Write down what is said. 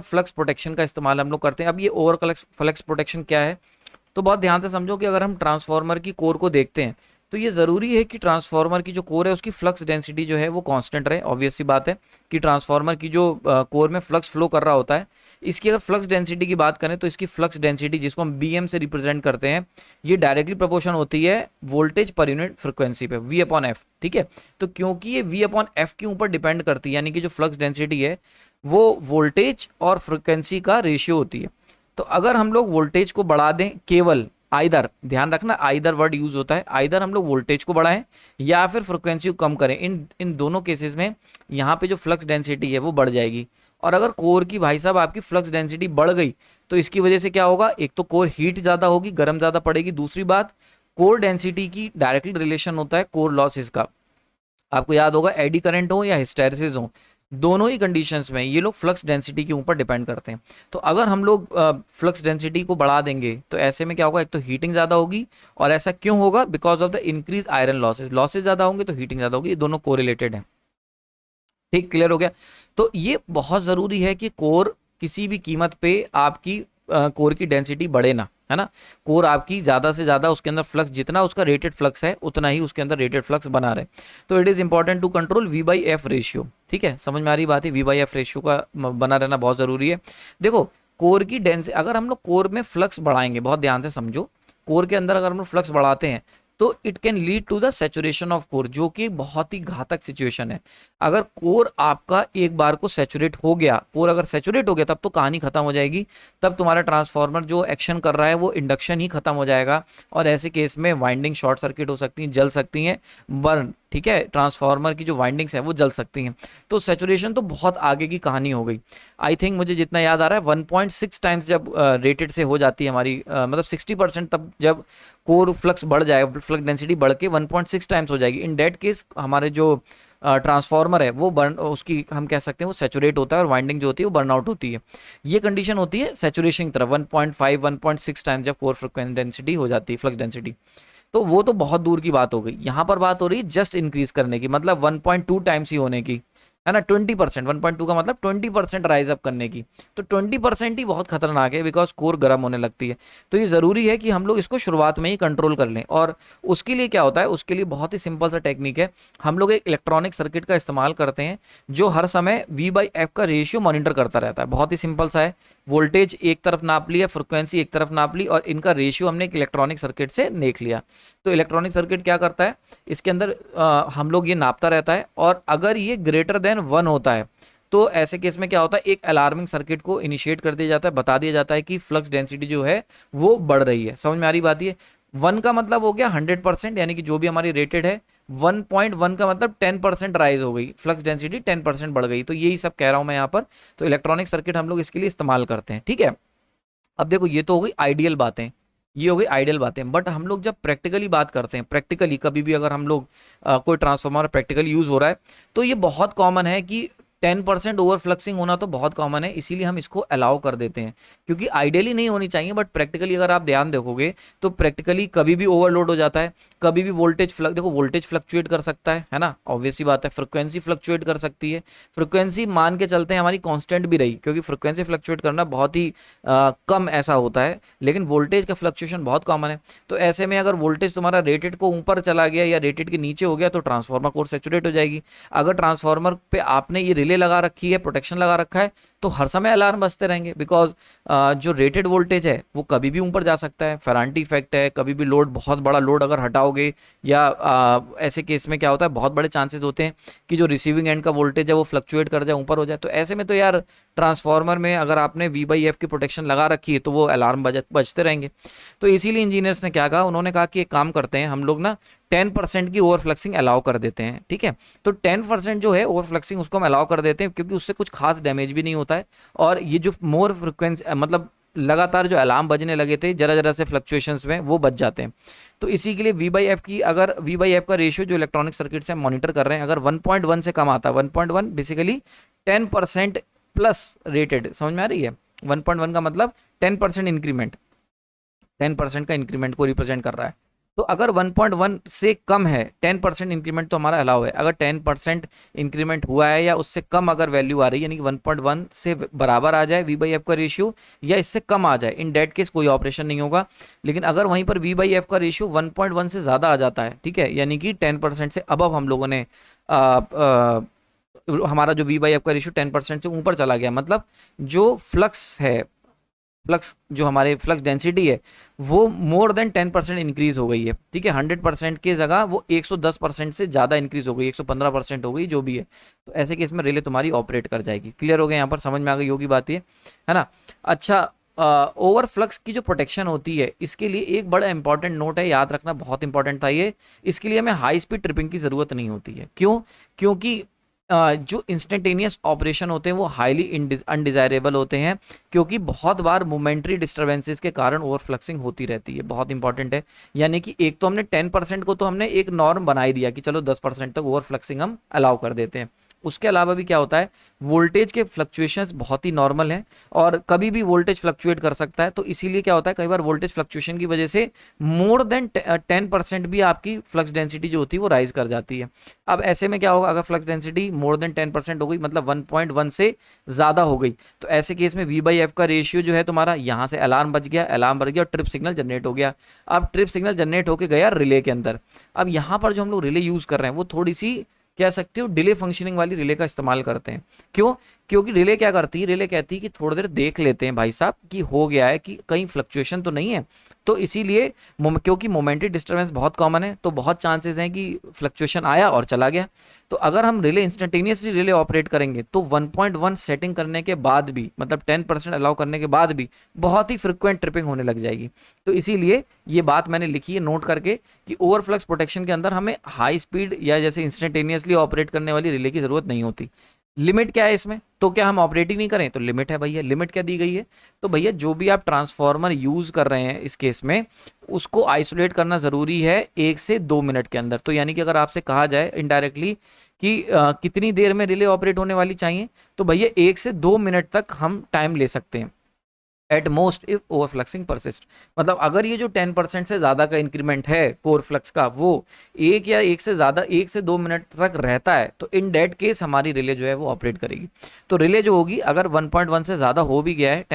Flux protection का इस्तेमाल हम लोग करते हैं। अब ये ओवर फ्लक्स प्रोटेक्शन क्या है, तो बहुत ध्यान से समझो कि अगर हम ट्रांसफार्मर की कोर को देखते हैं तो ये ज़रूरी है कि ट्रांसफार्मर की जो कोर है उसकी फ्लक्स डेंसिटी जो है वो कांस्टेंट रहे। ऑब्वियस सी बात है कि ट्रांसफार्मर की जो कोर में फ्लक्स फ्लो कर रहा होता है, इसकी अगर फ्लक्स डेंसिटी की बात करें तो इसकी फ्लक्स डेंसिटी जिसको हम बीएम से रिप्रेजेंट करते हैं, ये डायरेक्टली प्रोपोर्शन होती है वोल्टेज पर यूनिट फ्रिक्वेंसी पे, वी अपॉन एफ। ठीक है, तो क्योंकि ये वी अपॉन एफ के ऊपर डिपेंड करती है, यानी कि जो फ्लक्स डेंसिटी है वो वोल्टेज और फ्रिक्वेंसी का रेशियो होती है। तो अगर हम लोग वोल्टेज को बढ़ा दें, केवल आइदर, ध्यान रखना आइदर वर्ड यूज होता है, आइदर हम लोग वोल्टेज को बढ़ाएं या फिर फ्रिक्वेंसी को कम करें, इन दोनों केसेस में यहाँ पे जो फ्लक्स डेंसिटी है वो बढ़ जाएगी। और अगर कोर की भाई साहब आपकी फ्लक्स डेंसिटी बढ़ गई तो इसकी वजह से क्या होगा, एक तो कोर हीट ज़्यादा होगी, गर्म ज़्यादा पड़ेगी, दूसरी बात कोर डेंसिटी की डायरेक्टली रिलेशन होता है कोर लॉसेस का। आपको याद होगा एडी करंट हो या हिस्टेरेसिस हो, दोनों ही कंडीशंस में ये लोग फ्लक्स डेंसिटी के ऊपर डिपेंड करते हैं। तो अगर हम लोग फ्लक्स डेंसिटी को बढ़ा देंगे तो ऐसे में क्या होगा, एक तो हीटिंग ज़्यादा होगी, और ऐसा क्यों होगा, because of the increase iron losses, losses ज़्यादा होंगे तो हीटिंग ज़्यादा होगी, ये दोनों कोरिलेटेड हैं। ठीक, क्लियर हो गया। तो ये बहुत ज़रूरी है कि कोर किसी भी कीमत पे आपकी कोर की डेंसिटी बढ़े ना, है ना। कोर आपकी ज़्यादा से ज़्यादा उसके अंदर फ्लक्स, जितना उसका रेटेड फ्लक्स है उतना ही उसके अंदर रेटेड फ्लक्स बना रहे। तो it is important to control V by F ratio. ठीक है, समझ में आ रही बात है, वी बाई एफ रेशियो का बना रहना बहुत ज़रूरी है। देखो कोर की डेंसिटी, अगर हम लोग कोर में फ्लक्स बढ़ाएंगे, बहुत ध्यान से समझो, कोर के अंदर अगर हम लोग फ्लक्स बढ़ाते हैं तो it can lead to the saturation of core, जो कि बहुत ही घातक सिचुएशन है। अगर कोर आपका एक बार को सैचुरेट हो गया, कोर अगर सैचुरेट हो गया तब तो कहानी खत्म हो जाएगी, तब तुम्हारा ट्रांसफार्मर जो एक्शन कर रहा है वो इंडक्शन ही खत्म हो जाएगा, और ऐसे केस में वाइंडिंग शॉर्ट सर्किट हो सकती है, जल सकती हैं, बर्न, ठीक है, ट्रांसफार्मर की जो वाइंडिंग्स है वो जल सकती हैं। तो सैचुरेशन तो बहुत आगे की कहानी हो गई। आई थिंक मुझे जितना याद आ रहा है 1.6 टाइम्स जब रेटेड से हो जाती है हमारी मतलब 60%, तब जब कोर फ्लक्स बढ़ जाएगा, फ्लक्स डेंसिटी बढ़ के 1.6 टाइम्स हो जाएगी, इन डेट केस हमारे जो ट्रांसफार्मर है वो बर्न, उसकी हम कह सकते हैं वो सैचुरेट होता है और वाइंडिंग जो होती है वो बर्न आउट होती है। ये कंडीशन होती है सैचुरेशन की तरफ 1.5 1.6 टाइम्स जब कोर फ्रिक्वेंसी डेंसिटी हो जाती है, फ्लक्स डेंसिटी। तो वो तो बहुत दूर की बात हो गई, यहाँ पर बात हो रही है जस्ट इंक्रीज करने की, मतलब 1.2 टाइम्स ही होने की, है ना। 20%, 1.2 का मतलब 20% राइज अप करने की। तो 20% ही बहुत खतरनाक है, बिकॉज कोर गर्म होने लगती है। तो ये ज़रूरी है कि हम लोग इसको शुरुआत में ही कंट्रोल कर लें, और उसके लिए क्या होता है, उसके लिए बहुत ही सिंपल सा टेक्निक है, हम लोग एक इलेक्ट्रॉनिक सर्किट का इस्तेमाल करते हैं जो हर समय वी बाई एफ का रेशियो मॉनिटर करता रहता है। बहुत ही सिंपल सा है, वोल्टेज एक तरफ नाप लिया, फ्रिक्वेंसी एक तरफ नाप ली, और इनका रेशियो हमने एक इलेक्ट्रॉनिक सर्किट से देख लिया। तो इलेक्ट्रॉनिक सर्किट क्या करता है, इसके अंदर हम लोग ये नापता रहता है, और अगर ये ग्रेटर देन 1 होता है तो ऐसे केस में क्या होता है, एक अलार्मिंग सर्किट को इनिशिएट कर दिया जाता है, बता दिया जाता है कि फ्लक्स डेंसिटी जो है वो बढ़ रही है। समझ में आ रही बात ये, 1 का मतलब हो गया 100%, यानी कि जो भी हमारी रेटेड है, 1.1 का मतलब 10% राइज हो गई, फ्लक्स डेंसिटी 10% बढ़ गई। तो यही सब कह रहा हूं मैं यहाँ पर। तो इलेक्ट्रॉनिक सर्किट हम लोग इसके लिए इस्तेमाल करते हैं, ठीक है। अब देखो ये तो हो गई आइडियल बातें, ये हो गई आइडियल बातें, बट हम लोग जब प्रैक्टिकली बात करते हैं, प्रैक्टिकली कभी भी अगर हम लोग कोई ट्रांसफार्मर प्रैक्टिकली यूज हो रहा है, तो ये बहुत कॉमन है कि 10% ओवर फ्लक्सिंग होना तो बहुत कॉमन है, इसीलिए हम इसको अलाउ कर देते हैं, क्योंकि आइडियली नहीं होनी चाहिए, बट प्रैक्टिकली अगर आप ध्यान देखोगे तो प्रैक्टिकली कभी भी ओवरलोड हो जाता है, कभी भी वोल्टेज देखो वोल्टेज फ्लक्चुएट कर सकता है ना, ऑब्वियस सी बात है। फ्रिक्वेंसी फ्लक्चुएट कर सकती है, फ्रिक्वेंसी मान के चलते हैं हमारी कांस्टेंट भी रही, क्योंकि फ्रिक्वेंसी फ्लक्चुएट करना बहुत ही कम ऐसा होता है, लेकिन वोल्टेज का फ्लक्चुएशन बहुत कॉमन है। तो ऐसे में अगर वोल्टेज तुम्हारा रेटेड को ऊपर चला गया या रेटेड के नीचे हो गया तो ट्रांसफार्मर कोर सैचुरेट हो जाएगी। अगर ट्रांसफार्मर पे आपने ये रिले लगा रखी है, प्रोटेक्शन लगा रखा है, तो हर समय अलार्म बजते रहेंगे, बिकॉज जो रेटेड वोल्टेज है वो कभी भी ऊपर जा सकता है, फेरांटी इफेक्ट है, कभी भी लोड, बहुत बड़ा लोड अगर हटाओगे, या ऐसे केस में क्या होता है, बहुत बड़े चांसेस होते हैं कि जो रिसीविंग एंड का वोल्टेज है वो फ्लक्चुएट कर जाए, ऊपर हो जाए। तो ऐसे में तो यार ट्रांसफार्मर में अगर आपने वी बाई एफ की प्रोटेक्शन लगा रखी है तो वो अलार्म बजते रहेंगे। तो इसीलिए इंजीनियर्स ने क्या कहा, उन्होंने कहा कि एक काम करते हैं हम लोग ना 10% की ओवरफ्लक्सिंग अलाउ कर देते हैं, ठीक है। तो 10% जो है ओवरफ्लक्सिंग उसको हम अलाउ कर देते हैं, क्योंकि उससे कुछ खास डैमेज भी नहीं होता है, और ये जो मोर फ्रिक्वेंसी मतलब लगातार जो अलार्म बजने लगे थे जरा जरा से फ्लक्चुएशंस में, वो बच जाते हैं। तो इसी के लिए वी बाई एफ की, अगर वी बाई एफ का रेशियो जो इलेक्ट्रॉनिक सर्किट से हम मॉनिटर कर रहे हैं, अगर 1.1 से कम आता है, 1.1 बेसिकली 10% प्लस रेटेड, समझ में आ रही है। 1.1 का मतलब 10% इंक्रीमेंट, 10% का इंक्रीमेंट को रिप्रेजेंट कर रहा है। तो अगर 1.1 से कम है, 10% इंक्रीमेंट तो हमारा अलाउ है। अगर 10% इंक्रीमेंट हुआ है या उससे कम अगर वैल्यू आ रही है, यानी कि 1.1 से बराबर आ जाए वी बाई एफ का रेशियो, या इससे कम आ जाए, इन डेट केस कोई ऑपरेशन नहीं होगा। लेकिन अगर वहीं पर वी बाई एफ का रेशियो 1.1 से ज़्यादा आ जाता है, ठीक है, यानी कि 10% से अबव हम लोगों ने हमारा जो वी बाई एफ का रेशियो 10% से ऊपर चला गया, मतलब जो फ्लक्स है, फ्लक्स जो हमारे फ्लक्स डेंसिटी है वो मोर देन 10% इंक्रीज हो गई है, ठीक है, 100% की जगह वो 110% से ज़्यादा इंक्रीज हो गई, 115% हो गई, जो भी है, तो ऐसे केस में रिले तुम्हारी ऑपरेट कर जाएगी। क्लियर हो गया, यहाँ पर समझ में आ गई होगी बात ये, है ना। अच्छा, ओवर फ्लक्स की जो प्रोटेक्शन होती है, इसके लिए एक बड़ा इंपॉर्टेंट नोट है, याद रखना, बहुत इंपॉर्टेंट था ये। इसके लिए हमें हाई स्पीड ट्रिपिंग की ज़रूरत नहीं होती है। क्यों? क्योंकि जो इंस्टेंटेनियस ऑपरेशन होते हैं वो हाईली अनडिजायरेबल होते हैं, क्योंकि बहुत बार मोमेंट्री डिस्टर्बेंसेस के कारण ओवरफ्लक्सिंग होती रहती है। बहुत इंपॉर्टेंट है। यानी कि एक तो हमने 10% को तो हमने एक नॉर्म बना ही दिया कि चलो 10% तक ओवरफ्लक्सिंग हम अलाउ कर देते हैं। उसके अलावा भी क्या होता है, वोल्टेज के फ्लक्चुएशंस बहुत ही नॉर्मल हैं और कभी भी वोल्टेज फ्लक्चुएट कर सकता है। तो इसीलिए क्या होता है, कई बार वोल्टेज फ्लक्चुएशन की वजह से मोर देन 10% भी आपकी फ्लक्स डेंसिटी जो होती है वो राइज कर जाती है। अब ऐसे में क्या होगा, अगर फ्लक्स डेंसिटी मोर देन 10% हो गई, मतलब 1.1 से ज़्यादा हो गई, तो ऐसे केस में वी बाई एफ का रेशियो जो है तुम्हारा, यहाँ से अलार्म बज गया, अलार्म बज गया और ट्रिप सिग्नल जनरेट हो गया। अब ट्रिप सिग्नल जनरेट होकर गया रिले के अंदर। अब यहाँ पर जो हम लोग रिले यूज़ कर रहे हैं वो थोड़ी सी कह सकते हो डिले फंक्शनिंग वाली रिले का इस्तेमाल करते हैं। क्यों? क्योंकि रिले क्या करती है, रिले कहती है कि थोड़ी देर देख लेते हैं भाई साहब कि हो गया है, कि कहीं फ्लक्चुएशन तो नहीं है। तो इसीलिए क्योंकि मोमेंटरी डिस्टर्बेंस बहुत कॉमन है, तो बहुत चांसेस हैं कि फ्लक्चुएशन आया और चला गया। तो अगर हम रिले इंस्टेंटेनियसली रिले ऑपरेट करेंगे तो 1.1 सेटिंग करने के बाद भी, मतलब 10% अलाउ करने के बाद भी बहुत ही फ्रिक्वेंट ट्रिपिंग होने लग जाएगी। तो इसीलिए ये बात मैंने लिखी है नोट करके कि ओवरफ्लक्स प्रोटेक्शन के अंदर हमें हाई स्पीड या जैसे इंस्टेंटेनियसली ऑपरेट करने वाली रिले की जरूरत नहीं होती। लिमिट क्या है इसमें, तो क्या हम ऑपरेट ही नहीं करें? तो लिमिट है भैया। लिमिट क्या दी गई है? तो भैया जो भी आप ट्रांसफॉर्मर यूज कर रहे हैं इस केस में, उसको आइसोलेट करना जरूरी है 1 से 2 मिनट के अंदर। तो यानी कि अगर आपसे कहा जाए इनडायरेक्टली कि कितनी देर में रिले ऑपरेट होने वाली चाहिए, तो भैया 1 से 2 मिनट तक हम टाइम ले सकते हैं एट मोस्ट इफ ओवरफ्लक्सिंग परसिस्ट। मतलब अगर ये जो 10% से ज़्यादा का इंक्रीमेंट है कोर फ्लक्स का, वो एक से ज़्यादा 1 से 2 मिनट तक रहता है, तो इन डेट केस हमारी रिले जो है वो ऑपरेट करेगी। तो रिले जो होगी, अगर 1.1 से ज़्यादा हो भी गया है